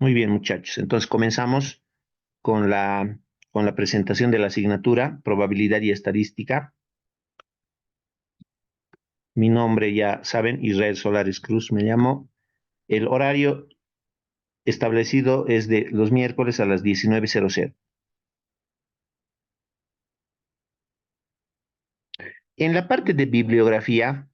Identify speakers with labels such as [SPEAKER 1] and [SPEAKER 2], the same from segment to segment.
[SPEAKER 1] Muy bien, muchachos. Entonces comenzamos con con la presentación de la asignatura, probabilidad y estadística. Mi nombre, ya saben, Israel Solares Cruz me llamo. El horario establecido es de los miércoles a las 19:00. En la parte de bibliografía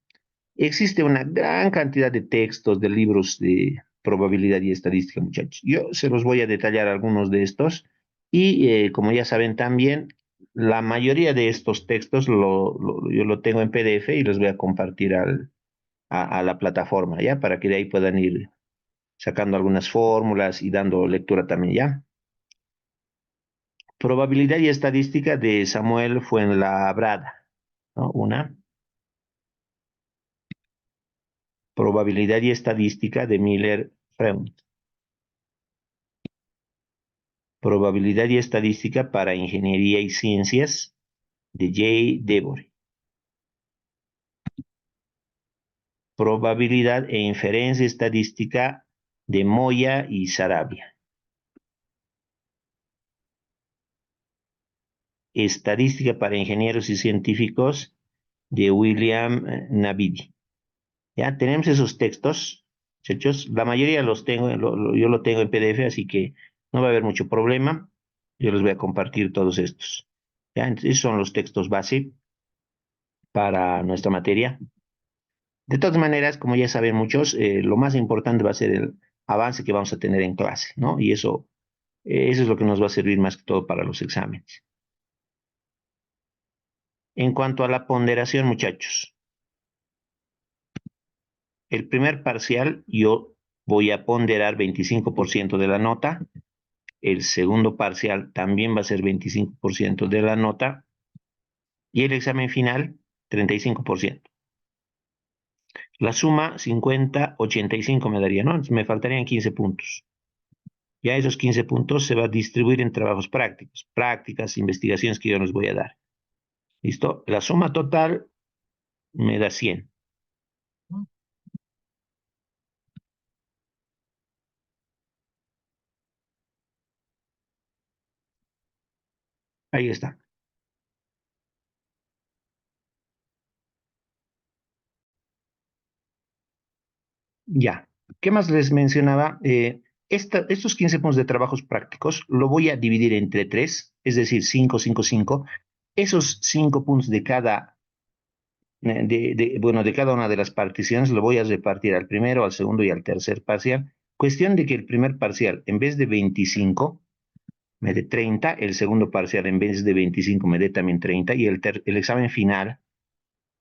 [SPEAKER 1] existe una gran cantidad de textos, de libros de probabilidad y estadística, muchachos. Yo se los voy a detallar algunos de estos y como ya saben también, la mayoría de estos textos yo lo tengo en PDF y los voy a compartir a la plataforma, ¿ya? Para que de ahí puedan ir sacando algunas fórmulas y dando lectura también, ¿ya? Probabilidad y estadística de Samuel Fuenlabrada, ¿no? Una. Probabilidad y estadística de Miller Freund. Probabilidad y estadística para ingeniería y ciencias de J. Devory. Probabilidad e inferencia estadística de Moya y Sarabia. Estadística para ingenieros y científicos de William Navidi. Ya tenemos esos textos, muchachos. La mayoría los tengo, yo lo tengo en PDF, así que no va a haber mucho problema. Yo les voy a compartir todos estos. Ya, entonces, esos son los textos base para nuestra materia. De todas maneras, como ya saben muchos, lo más importante va a ser el avance que vamos a tener en clase, ¿no? Y eso es lo que nos va a servir más que todo para los exámenes. En cuanto a la ponderación, muchachos, el primer parcial yo voy a ponderar 25% de la nota, el segundo parcial también va a ser 25% de la nota y el examen final 35%. La suma 50, 85 me daría, ¿no? Me faltarían 15 puntos. Ya esos 15 puntos se va a distribuir en trabajos prácticos, prácticas, investigaciones que yo les voy a dar. ¿Listo? La suma total me da 100. Ahí está. Ya. ¿Qué más les mencionaba? Estos 15 puntos de trabajos prácticos lo voy a dividir entre tres, es decir, 5, 5, 5. Esos 5 puntos bueno, de cada una de las particiones lo voy a repartir al primero, al segundo y al tercer parcial. Cuestión de que el primer parcial, en vez de 25, me dé 30, el segundo parcial en vez de 25 me dé también 30 y el examen final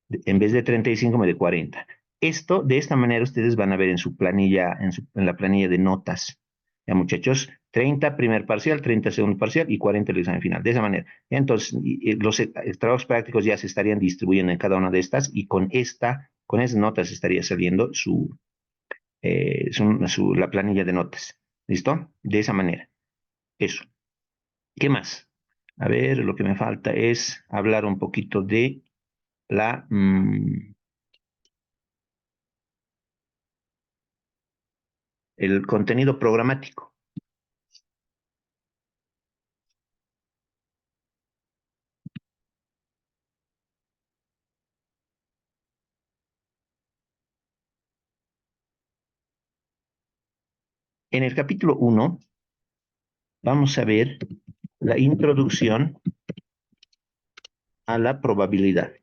[SPEAKER 1] en vez de 35 me dé 40. De esta manera ustedes van a ver en su planilla, en la planilla de notas, ya muchachos, 30 primer parcial, 30 segundo parcial y 40 el examen final, de esa manera. Entonces, los trabajos prácticos ya se estarían distribuyendo en cada una de estas y con esas notas estaría saliendo la planilla de notas. ¿Listo? De esa manera. Eso. ¿Qué más? A ver, lo que me falta es hablar un poquito de la, el contenido programático. En el capítulo 1 vamos a ver la introducción a la probabilidad.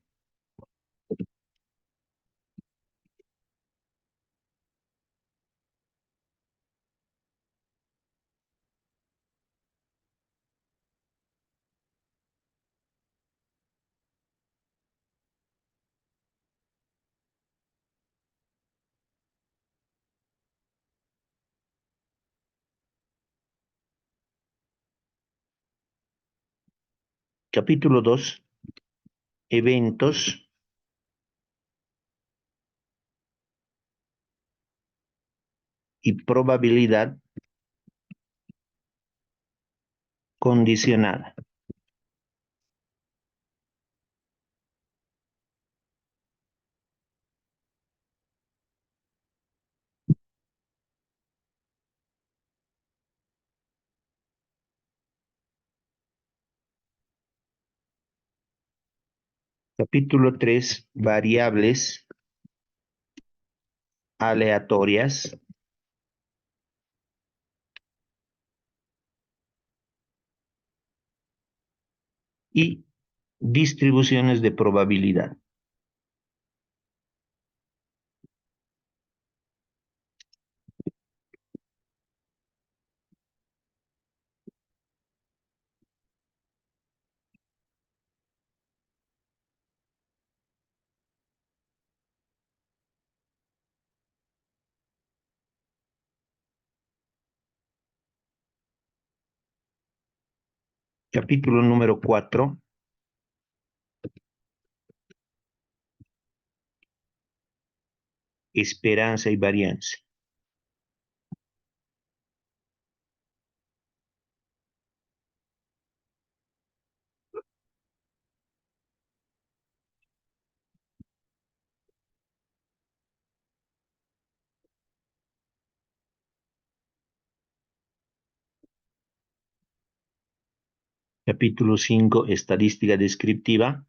[SPEAKER 1] Capítulo 2, eventos y probabilidad condicionada. Capítulo 3, variables aleatorias y distribuciones de probabilidad. Capítulo número 4, esperanza y varianza. Capítulo 5, estadística descriptiva.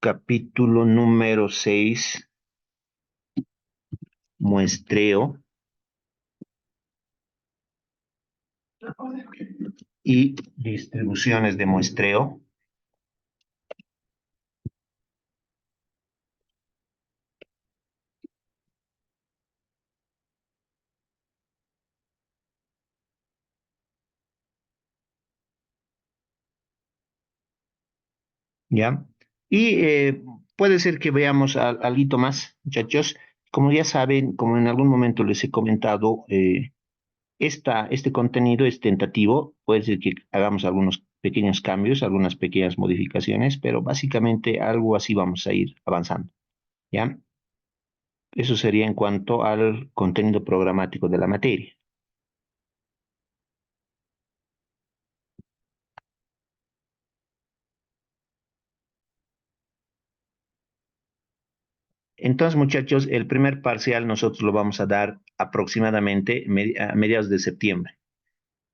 [SPEAKER 1] Capítulo número 6, muestreo y distribuciones de muestreo. ¿Ya? Y puede ser que veamos algo más, muchachos. Como ya saben, como en algún momento les he comentado, este contenido es tentativo, puede ser que hagamos algunos pequeños cambios, algunas pequeñas modificaciones, pero básicamente algo así vamos a ir avanzando, ¿ya? Eso sería en cuanto al contenido programático de la materia. Entonces, muchachos, el primer parcial nosotros lo vamos a dar aproximadamente a mediados de septiembre.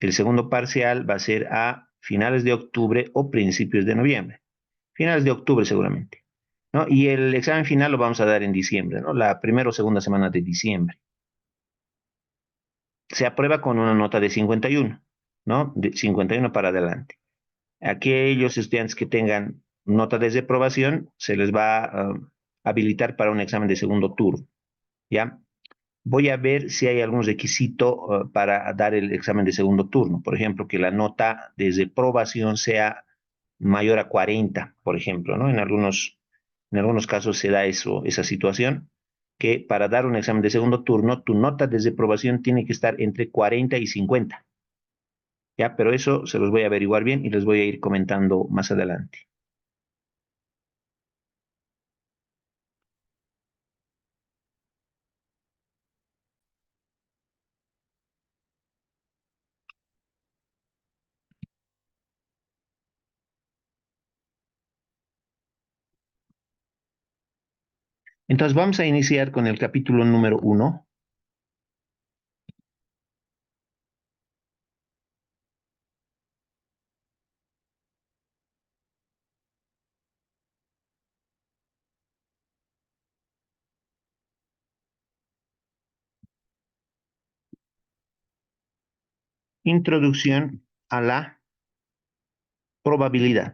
[SPEAKER 1] El segundo parcial va a ser a finales de octubre o principios de noviembre. Finales de octubre seguramente, ¿no? Y el examen final lo vamos a dar en diciembre, ¿no? La primera o segunda semana de diciembre. Se aprueba con una nota de 51, ¿no? De 51 para adelante. Aquellos estudiantes que tengan nota de desaprobación se les va a habilitar para un examen de segundo turno, ¿ya? Voy a ver si hay algún requisito para dar el examen de segundo turno. Por ejemplo, que la nota de desaprobación sea mayor a 40, por ejemplo, ¿no? En algunos casos se da eso, esa situación, que para dar un examen de segundo turno, tu nota de desaprobación tiene que estar entre 40 y 50, ¿ya? Pero eso se los voy a averiguar bien y les voy a ir comentando más adelante. Entonces vamos a iniciar con el capítulo número 1, introducción a la probabilidad.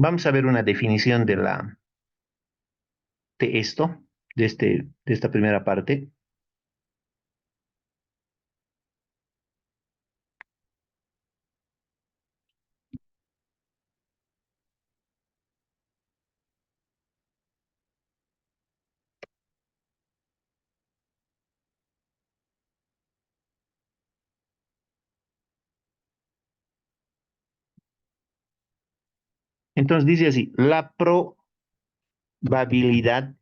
[SPEAKER 1] Vamos a ver una definición de esto, de esta primera parte. Entonces dice así, la probabilidad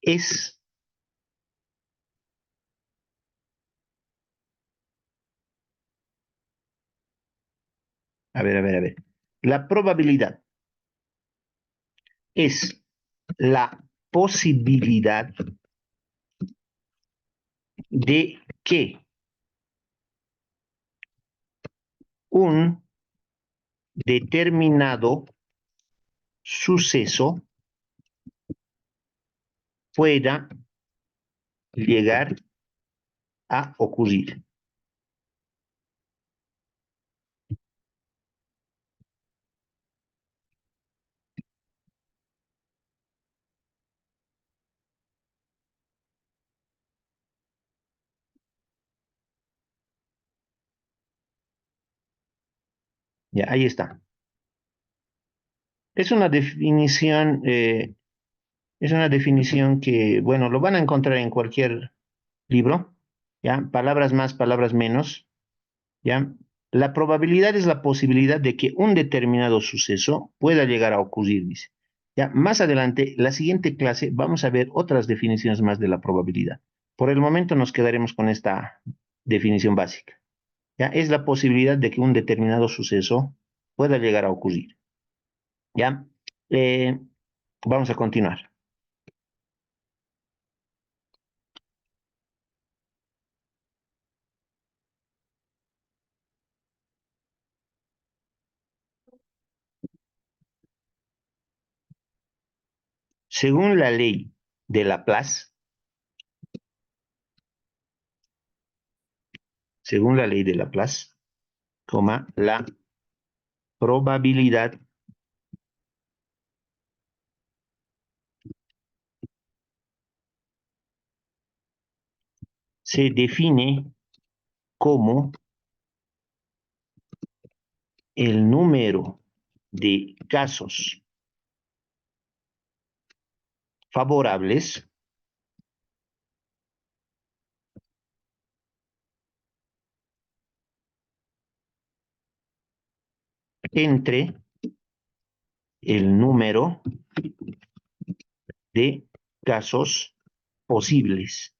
[SPEAKER 1] es, a ver, La probabilidad es la posibilidad de que un determinado suceso pueda llegar a ocurrir. Ya, ahí está. Es una definición, que, bueno, lo van a encontrar en cualquier libro, ¿ya? Palabras más, palabras menos, ¿ya? La probabilidad es la posibilidad de que un determinado suceso pueda llegar a ocurrir, dice. Ya, más adelante, la siguiente clase, vamos a ver otras definiciones más de la probabilidad. Por el momento nos quedaremos con esta definición básica. Ya, es la posibilidad de que un determinado suceso pueda llegar a ocurrir. Ya, Eh, vamos a continuar. Según la ley de Laplace, según la ley de Laplace, la probabilidad se define como el número de casos favorables entre el número de casos posibles.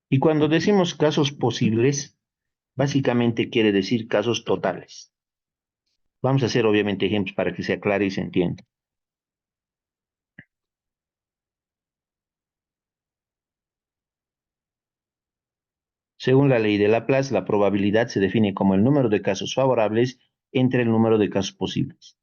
[SPEAKER 1] Y cuando decimos casos posibles, básicamente quiere decir casos totales. Vamos a hacer obviamente ejemplos para que se aclare y se entienda. Según la ley de Laplace, la probabilidad se define como el número de casos favorables entre el número de casos posibles.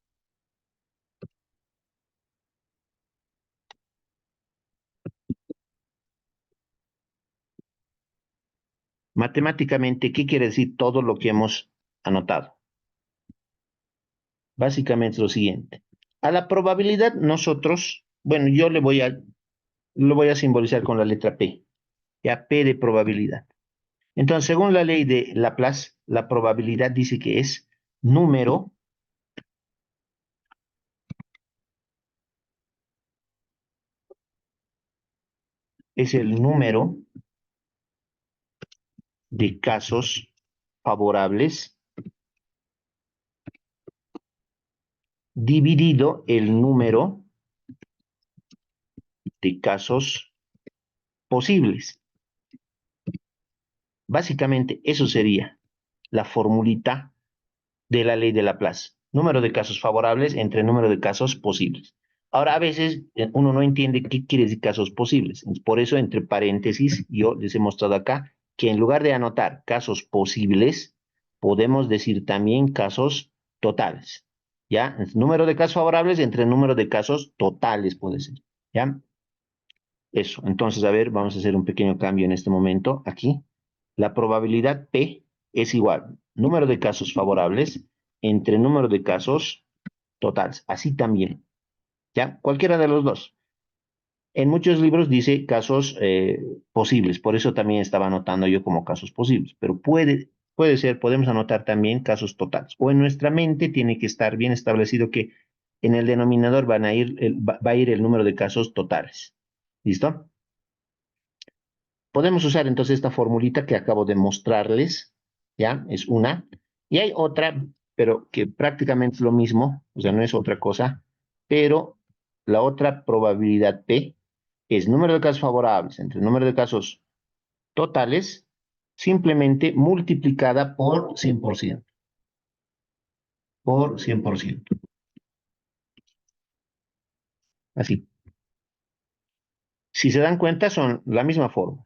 [SPEAKER 1] Matemáticamente, ¿qué quiere decir todo lo que hemos anotado? Básicamente es lo siguiente. A la probabilidad nosotros, bueno, yo lo voy a simbolizar con la letra P, ya P de probabilidad. Entonces, según la ley de Laplace, la probabilidad dice que es el número de casos favorables dividido el número de casos posibles. Básicamente, eso sería la formulita de la ley de Laplace. Número de casos favorables entre número de casos posibles. Ahora, a veces uno no entiende qué quiere decir casos posibles. Por eso, entre paréntesis, yo les he mostrado acá que en lugar de anotar casos posibles, podemos decir también casos totales. ¿Ya? Número de casos favorables entre número de casos totales puede ser. ¿Ya? Eso. Entonces, a ver, vamos a hacer un pequeño cambio en este momento aquí. La probabilidad P es igual número de casos favorables entre número de casos totales. Así también. ¿Ya? Cualquiera de los dos. En muchos libros dice casos posibles, por eso también estaba anotando yo como casos posibles, pero puede ser, podemos anotar también casos totales. O en nuestra mente tiene que estar bien establecido que en el denominador va a ir el número de casos totales. ¿Listo? podemos usar entonces esta formulita que acabo de mostrarles, ¿ya? Es una. Y hay otra, pero que prácticamente es lo mismo, o sea, no es otra cosa, pero la otra probabilidad P es número de casos favorables entre el número de casos totales, simplemente multiplicada por 100%, por 100%. Así. Si se dan cuenta, son la misma forma,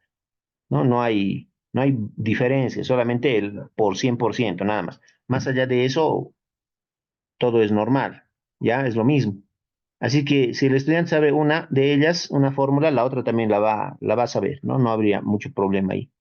[SPEAKER 1] ¿no? No hay diferencia, solamente el por 100%, nada más. Más allá de eso, todo es normal, ya es lo mismo. Así que si el estudiante sabe una de ellas, una fórmula, la otra también la va a saber, ¿no? No habría mucho problema ahí.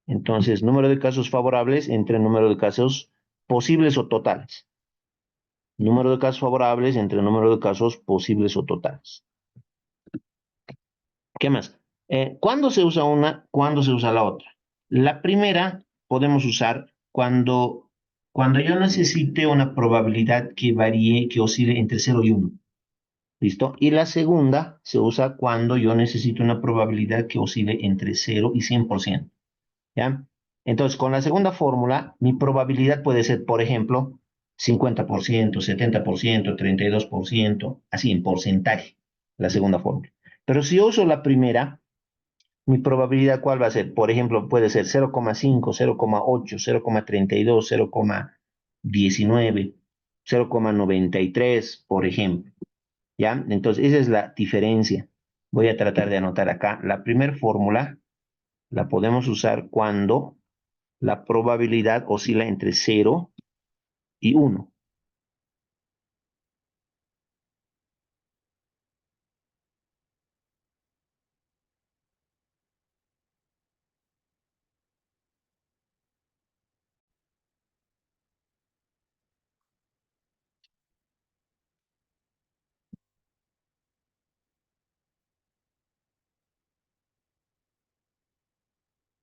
[SPEAKER 1] Entonces, número de casos favorables entre número de casos posibles o totales. Número de casos favorables entre número de casos posibles o totales. ¿Qué más? ¿Cuándo se usa una? ¿Cuándo se usa la otra? La primera podemos usar cuando yo necesite una probabilidad que varíe, que oscile entre 0 y 1. ¿Listo? Y la segunda se usa cuando yo necesito una probabilidad que oscile entre 0 y 100%. ¿Ya? Entonces, con la segunda fórmula, mi probabilidad puede ser, por ejemplo, 50%, 70%, 32%, así en porcentaje, la segunda fórmula. Pero si yo uso la primera, mi probabilidad, ¿cuál va a ser? Por ejemplo, puede ser 0,5, 0,8, 0,32, 0,19, 0,93, por ejemplo. ¿Ya? Entonces, esa es la diferencia. Voy a tratar de anotar acá. La primera fórmula la podemos usar cuando la probabilidad oscila entre 0 y 1.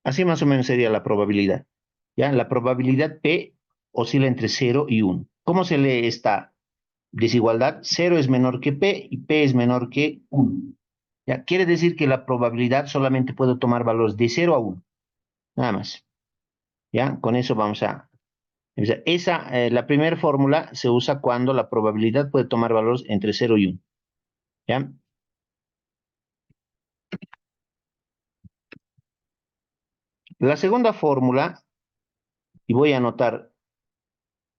[SPEAKER 1] Así más o menos sería la probabilidad. ¿Ya? La probabilidad P oscila entre 0 y 1. ¿Cómo se lee esta desigualdad? 0 es menor que P y P es menor que 1. ¿Ya? Quiere decir que la probabilidad solamente puede tomar valores de 0 a 1. Nada más. ¿Ya? Con eso vamos a... la primera fórmula se usa cuando la probabilidad puede tomar valores entre 0 y 1. ¿Ya? La segunda fórmula, y voy a anotar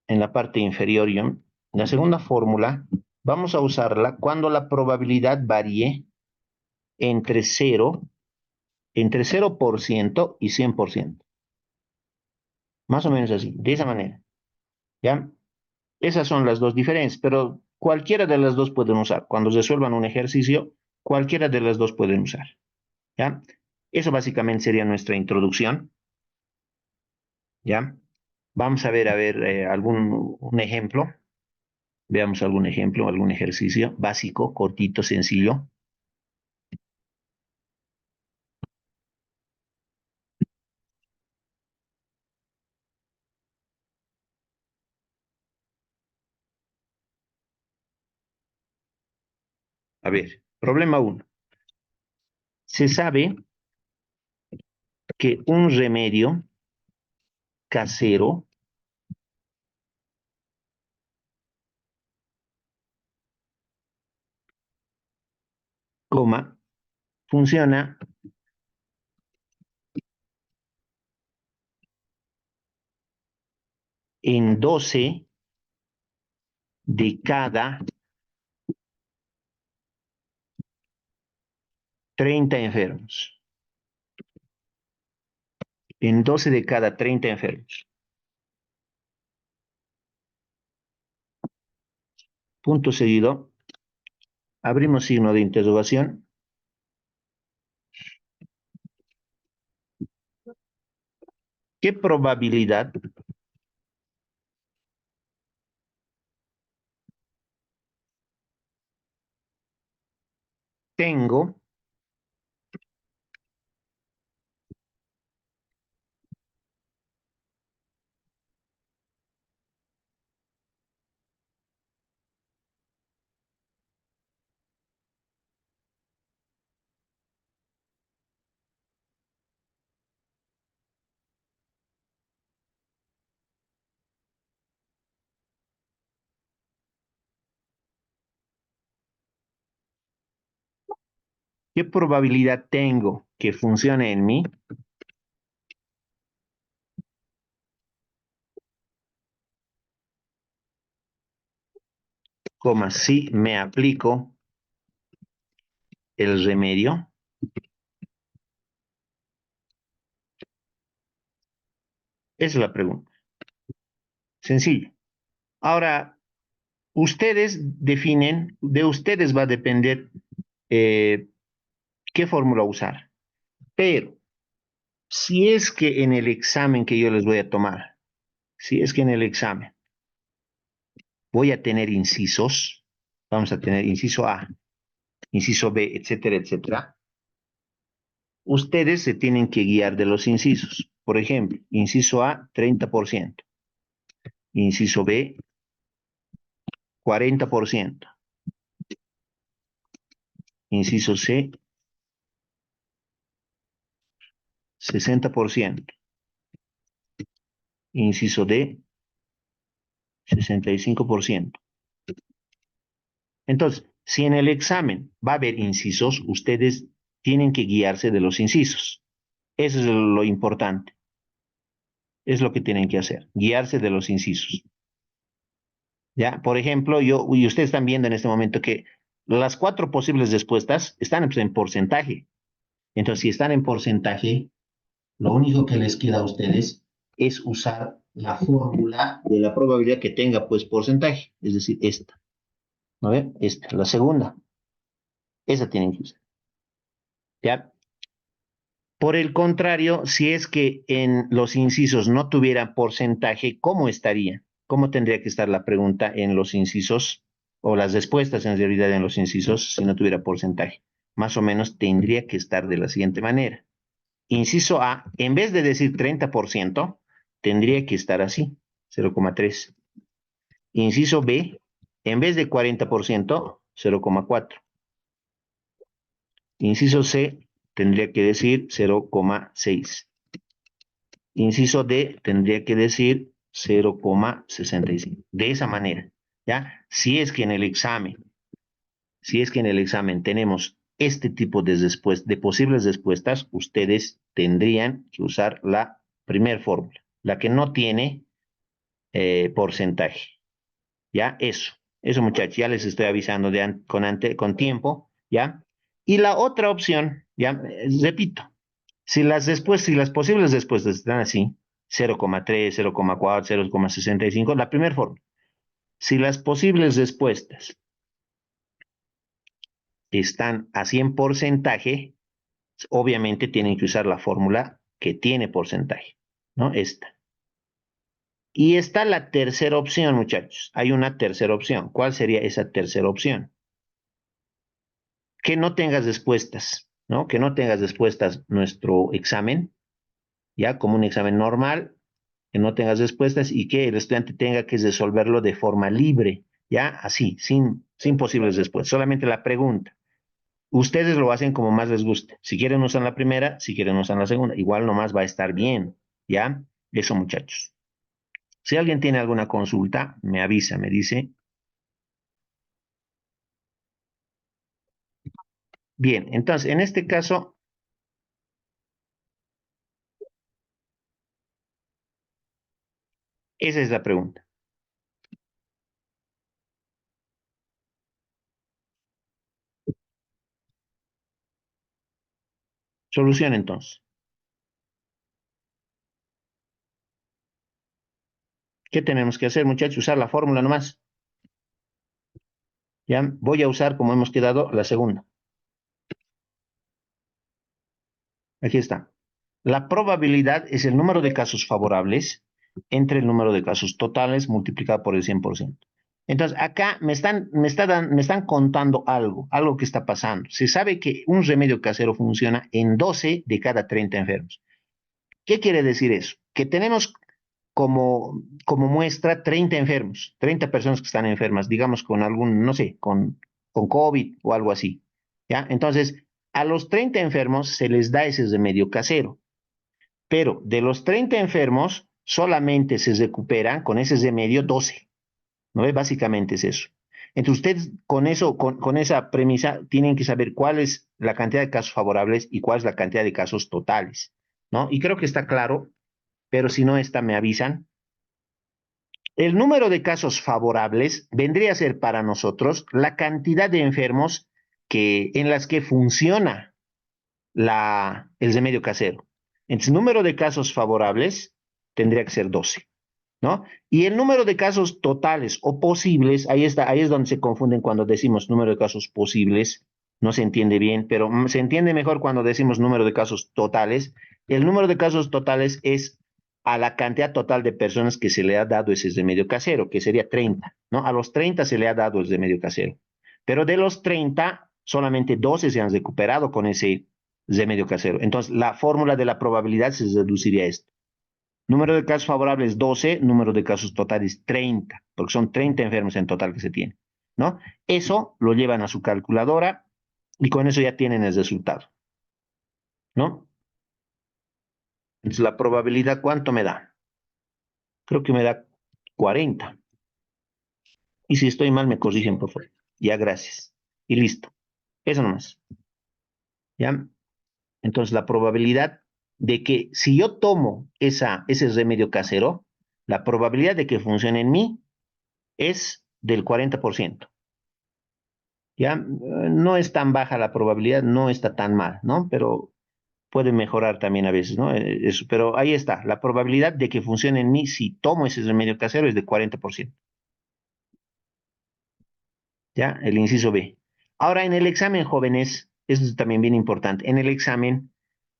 [SPEAKER 1] en la parte inferior, yo, la segunda fórmula, vamos a usarla cuando la probabilidad varíe entre 0% y 100%. Más o menos así, de esa manera. ¿Ya? Esas son las dos diferencias, pero cualquiera de las dos pueden usar. Cuando resuelvan un ejercicio, cualquiera de las dos pueden usar. ¿Ya? Eso básicamente sería nuestra introducción. ¿Ya? Vamos a ver algún un ejemplo. Veamos algún ejemplo, algún ejercicio básico, cortito, sencillo. A ver, problema uno. Se sabe que un remedio casero coma, funciona en 12 de cada 30 enfermos. En 12 de cada 30 enfermos. Punto seguido. Abrimos signo de interrogación. ¿Qué probabilidad tengo ¿Qué probabilidad tengo que funcione en mí? Coma, si me aplico el remedio. Esa es la pregunta. Sencillo. Ahora, ustedes definen, de ustedes va a depender eh, qué fórmula usar. Pero si es que en el examen que yo les voy a tomar, si es que en el examen voy a tener incisos, vamos a tener inciso A, inciso B, etcétera, etcétera, ustedes se tienen que guiar de los incisos. Por ejemplo, inciso A, 30%, inciso B, 40%, inciso C, 60%, inciso D, 65%. Entonces, si en el examen va a haber incisos, ustedes tienen que guiarse de los incisos. Eso es lo importante. Es lo que tienen que hacer, guiarse de los incisos. ¿Ya? Por ejemplo, y ustedes están viendo en este momento que las cuatro posibles respuestas están pues, en porcentaje. Entonces, si están en porcentaje, lo único que les queda a ustedes es usar la fórmula de la probabilidad que tenga pues porcentaje, es decir, esta. ¿No ven? Esta, la segunda. Esa tienen que usar. ¿Ya? Por el contrario, si es que en los incisos no tuviera porcentaje, ¿cómo estaría? ¿Cómo tendría que estar la pregunta en los incisos o las respuestas en realidad en los incisos si no tuviera porcentaje? Más o menos tendría que estar de la siguiente manera. Inciso A, en vez de decir 30%, tendría que estar así, 0,3. Inciso B, en vez de 40%, 0,4. Inciso C, tendría que decir 0,6. Inciso D tendría que decir 0,65. De esa manera, ¿ya? Si es que en el examen tenemos este tipo de posibles respuestas, ustedes tendrían que usar la primer fórmula, la que no tiene porcentaje, ¿ya? Eso muchachos, ya les estoy avisando con tiempo, ¿ya? Y la otra opción, ya, repito, si las posibles respuestas están así, 0,3, 0,4, 0,65, la primera forma. Si las posibles respuestas están así en porcentaje, obviamente tienen que usar la fórmula que tiene porcentaje, ¿no? Esta. Y está la tercera opción, muchachos. Hay una tercera opción. ¿Cuál sería esa tercera opción? Que no tengas respuestas, ¿no? Que no tengas respuestas nuestro examen, ya como un examen normal, que no tengas respuestas y que el estudiante tenga que resolverlo de forma libre, ya así, sin posibles respuestas, solamente la pregunta. Ustedes lo hacen como más les guste. Si quieren usan la primera, si quieren usan la segunda. Igual nomás va a estar bien, ¿ya? Eso, muchachos. Si alguien tiene alguna consulta, me avisa, me dice. Bien, entonces, en este caso, esa es la pregunta. Solución entonces. ¿Qué tenemos que hacer, muchachos? Usar la fórmula nomás. Ya voy a usar, como hemos quedado, la segunda. Aquí está. La probabilidad es el número de casos favorables entre el número de casos totales multiplicado por el 100%. Entonces, acá me están contando algo que está pasando. Se sabe que un remedio casero funciona en 12 de cada 30 enfermos. ¿Qué quiere decir eso? Que tenemos como muestra 30 enfermos, 30 personas que están enfermas, digamos con algún, no sé, con COVID o algo así. ¿Ya? Entonces, a los 30 enfermos se les da ese remedio casero, pero de los 30 enfermos solamente se recuperan con ese remedio 12, ¿no? Básicamente es eso. Entonces, ustedes con eso, con esa premisa, tienen que saber cuál es la cantidad de casos favorables y cuál es la cantidad de casos totales, ¿no? Y creo que está claro, pero si no está, me avisan. El número de casos favorables vendría a ser para nosotros la cantidad de enfermos en las que funciona el remedio casero. Entonces, el número de casos favorables tendría que ser 12, ¿no? Y el número de casos totales o posibles, ahí está, ahí es donde se confunden cuando decimos número de casos posibles, no se entiende bien, pero se entiende mejor cuando decimos número de casos totales. El número de casos totales es a la cantidad total de personas que se le ha dado ese remedio casero, que sería 30, ¿no? A los 30 se le ha dado el remedio casero, pero de los 30, solamente 12 se han recuperado con ese remedio casero. Entonces, la fórmula de la probabilidad se reduciría a esto. Número de casos favorables 12, número de casos totales 30, porque son 30 enfermos en total que se tienen, ¿no? Eso lo llevan a su calculadora y con eso ya tienen el resultado, ¿no? Entonces, la probabilidad, ¿cuánto me da? Creo que me da 40. Y si estoy mal, me corrigen, por favor. Ya, gracias. Y listo. Eso nomás. ¿Ya? Entonces, la probabilidad de que si yo tomo ese remedio casero, la probabilidad de que funcione en mí es del 40%. Ya no es tan baja la probabilidad, no está tan mal, ¿no? Pero puede mejorar también a veces, ¿no? Eso, pero ahí está, la probabilidad de que funcione en mí si tomo ese remedio casero es de 40%. ¿Ya? El inciso B. Ahora, en el examen, jóvenes, eso es también bien importante. En el examen,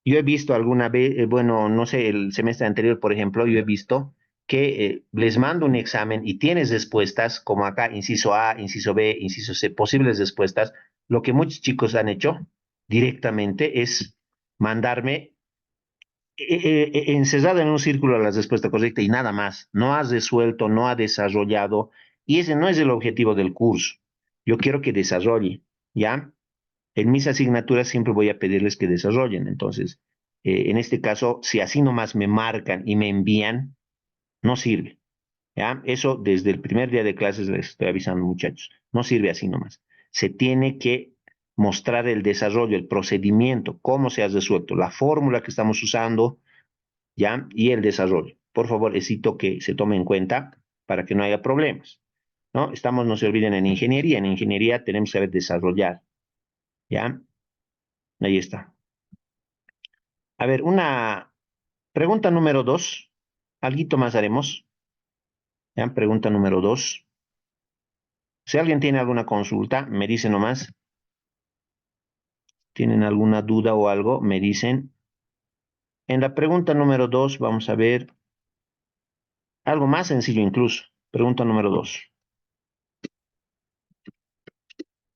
[SPEAKER 1] yo he visto alguna vez, bueno, no sé, el semestre anterior, por ejemplo, yo he visto que les mando un examen y tienes respuestas, como acá, inciso A, inciso B, inciso C, posibles respuestas. Lo que muchos chicos han hecho directamente es mandarme encerrado en un círculo la respuesta correcta y nada más. No has resuelto, no ha desarrollado, y ese no es el objetivo del curso. Yo quiero que desarrolle, ¿ya? En mis asignaturas siempre voy a pedirles que desarrollen. Entonces, en este caso, si así nomás me marcan y me envían, no sirve, ¿ya? Eso desde el primer día de clases les estoy avisando, muchachos. No sirve así nomás. Se tiene que mostrar el desarrollo, el procedimiento, cómo se ha resuelto, la fórmula que estamos usando, ¿ya? Y el desarrollo. Por favor, necesito que se tome en cuenta para que no haya problemas, ¿no? Estamos, no se olviden, en ingeniería tenemos que saber desarrollar, ¿ya? Ahí está. A ver, una pregunta número 2, alguito más haremos, ¿ya? Pregunta número 2. Si alguien tiene alguna consulta, me dice nomás, tienen alguna duda o algo, me dicen. En la pregunta número 2 vamos a ver algo más sencillo incluso. Pregunta número 2.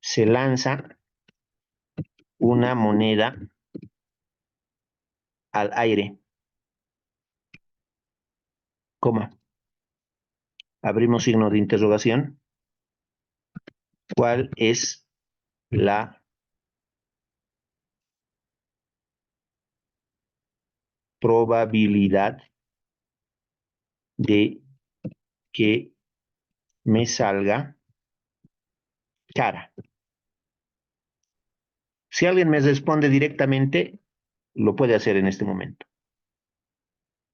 [SPEAKER 1] Se lanza una moneda al aire, coma, abrimos signo de interrogación. ¿Cuál es la probabilidad de que me salga cara? Si alguien me responde directamente, lo puede hacer en este momento.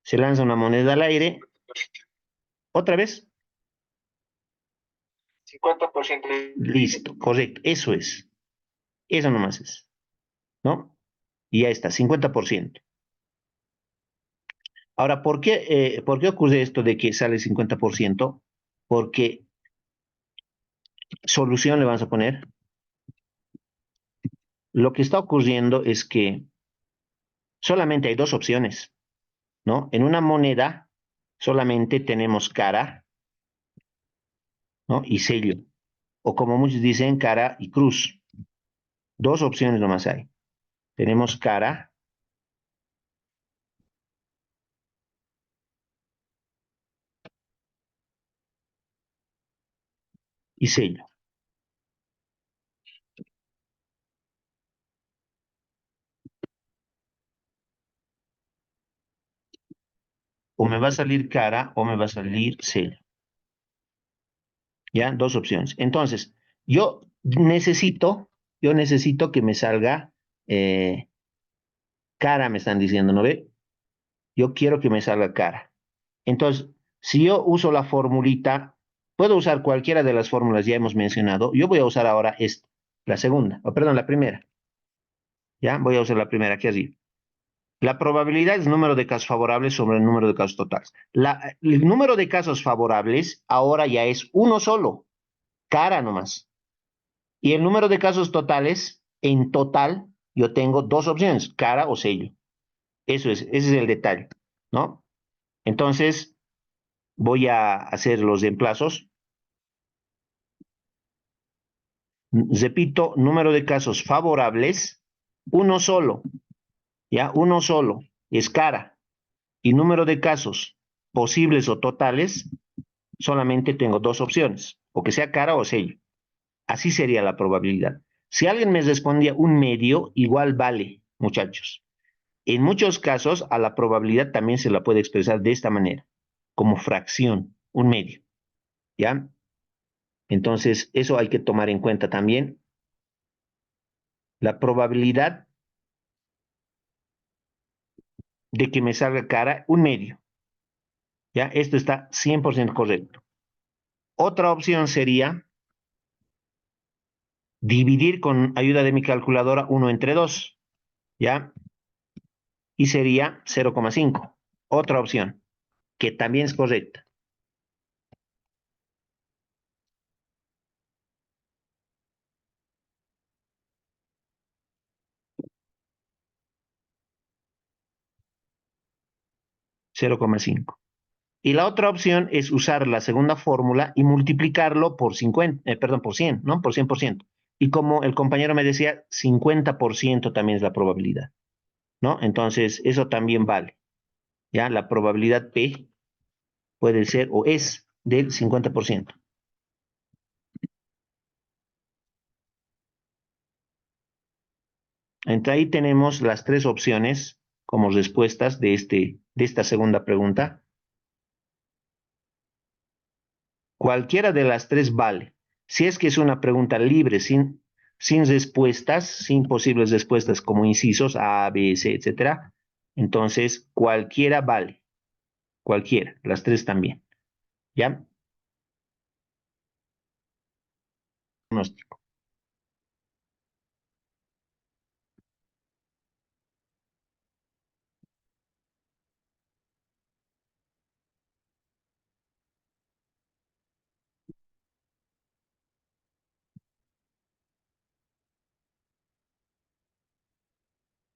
[SPEAKER 1] Se lanza una moneda al aire. ¿Otra vez? 50%. Listo, correcto, eso es. Eso nomás es, ¿no? Y ya está, 50%. Ahora, ¿por qué ocurre esto de que sale 50%? Porque solución le vamos a poner. Lo que está ocurriendo es que solamente hay dos opciones, ¿no? En una moneda solamente tenemos cara, ¿no? Y sello, o como muchos dicen, cara y cruz. Dos opciones nomás hay. Tenemos cara y sello. O me va a salir cara o me va a salir sello. ¿Ya? Dos opciones. Entonces, yo yo necesito que me salga cara, me están diciendo, ¿no ve? Yo quiero que me salga cara. Entonces, si yo uso la formulita, puedo usar cualquiera de las fórmulas ya hemos mencionado. Yo voy a usar ahora esta, la segunda, o perdón, la primera. ¿Ya? Voy a usar la primera aquí arriba. La probabilidad es el número de casos favorables sobre el número de casos totales. El número de casos favorables ahora ya es uno solo, cara nomás. Y el número de casos totales, en total, yo tengo dos opciones, cara o sello. Ese es el detalle, ¿no? Entonces, voy a hacer los emplazos. Repito, número de casos favorables, uno solo, ¿ya? Uno solo, es cara. Y número de casos posibles o totales, solamente tengo dos opciones, o que sea cara o sello. Así sería la probabilidad. Si alguien me respondía un medio, igual vale, muchachos. En muchos casos, a la probabilidad también se la puede expresar de esta manera, como fracción, un medio, ¿ya? Entonces, eso hay que tomar en cuenta también. La probabilidad de que me salga cara, un medio, ¿ya? Esto está 100% correcto. Otra opción sería dividir con ayuda de mi calculadora uno entre 2, ¿ya? Y sería 0,5. Otra opción, que también es correcta. Cero coma cinco. Y la otra opción es usar la segunda fórmula y multiplicarlo por 50, perdón, por 100, ¿no? Por 100%. Y como el compañero me decía, 50% también es la probabilidad, ¿no? Entonces, eso también vale, ¿ya? La probabilidad P puede ser o es del 50%. Entre ahí tenemos las tres opciones como respuestas de esta segunda pregunta. Cualquiera de las tres vale. Si es que es una pregunta libre, sin respuestas, sin posibles respuestas como incisos A, B, C, etcétera, entonces cualquiera vale. Cualquiera, las tres también. ¿Ya? Pronóstico.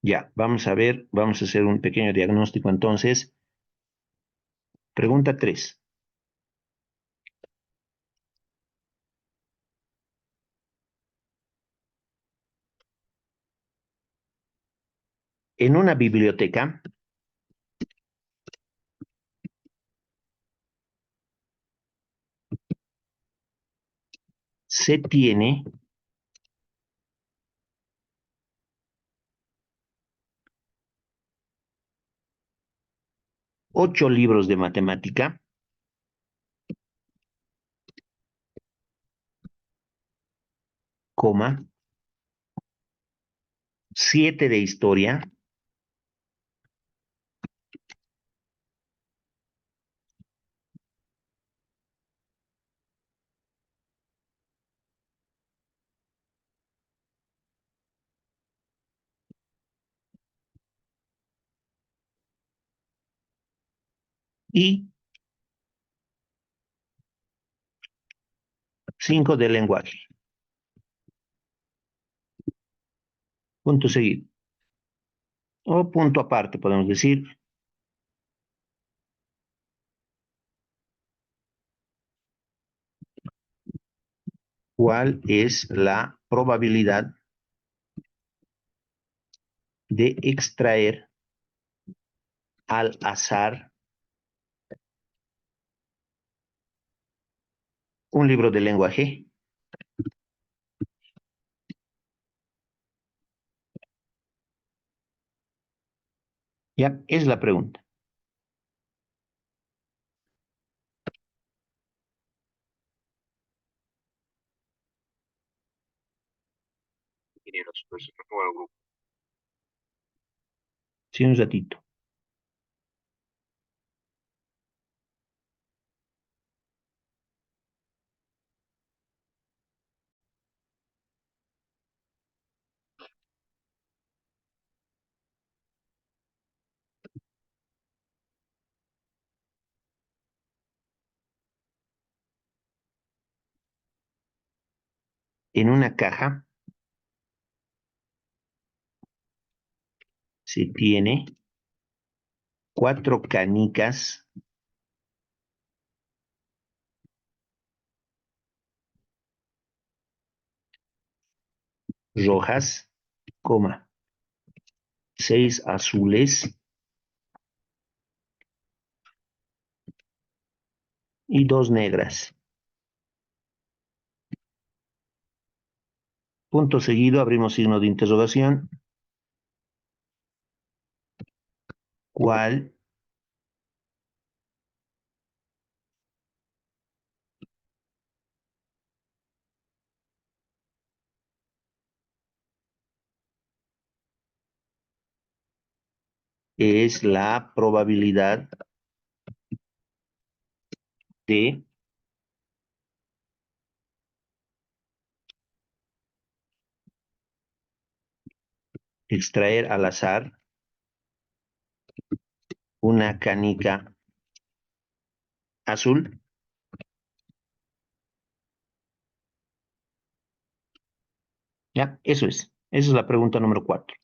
[SPEAKER 1] Ya, vamos a ver, vamos a hacer un pequeño diagnóstico entonces. Pregunta 3. En una biblioteca se tiene 8 libros de matemática, coma, 7 de historia y 5 de lenguaje. Punto seguido. O punto aparte, podemos decir, cuál es la probabilidad de extraer al azar un libro de lenguaje. Ya, es la pregunta.
[SPEAKER 2] ingenieros. Pues me pongo al grupo.
[SPEAKER 1] Sí, un ratito. En una caja se tiene cuatro canicas rojas, coma, seis azules y dos negras. Punto seguido, abrimos signo de interrogación. ¿Cuál es la probabilidad de extraer al azar una canica azul? Ya, eso es. Esa es la pregunta número 4.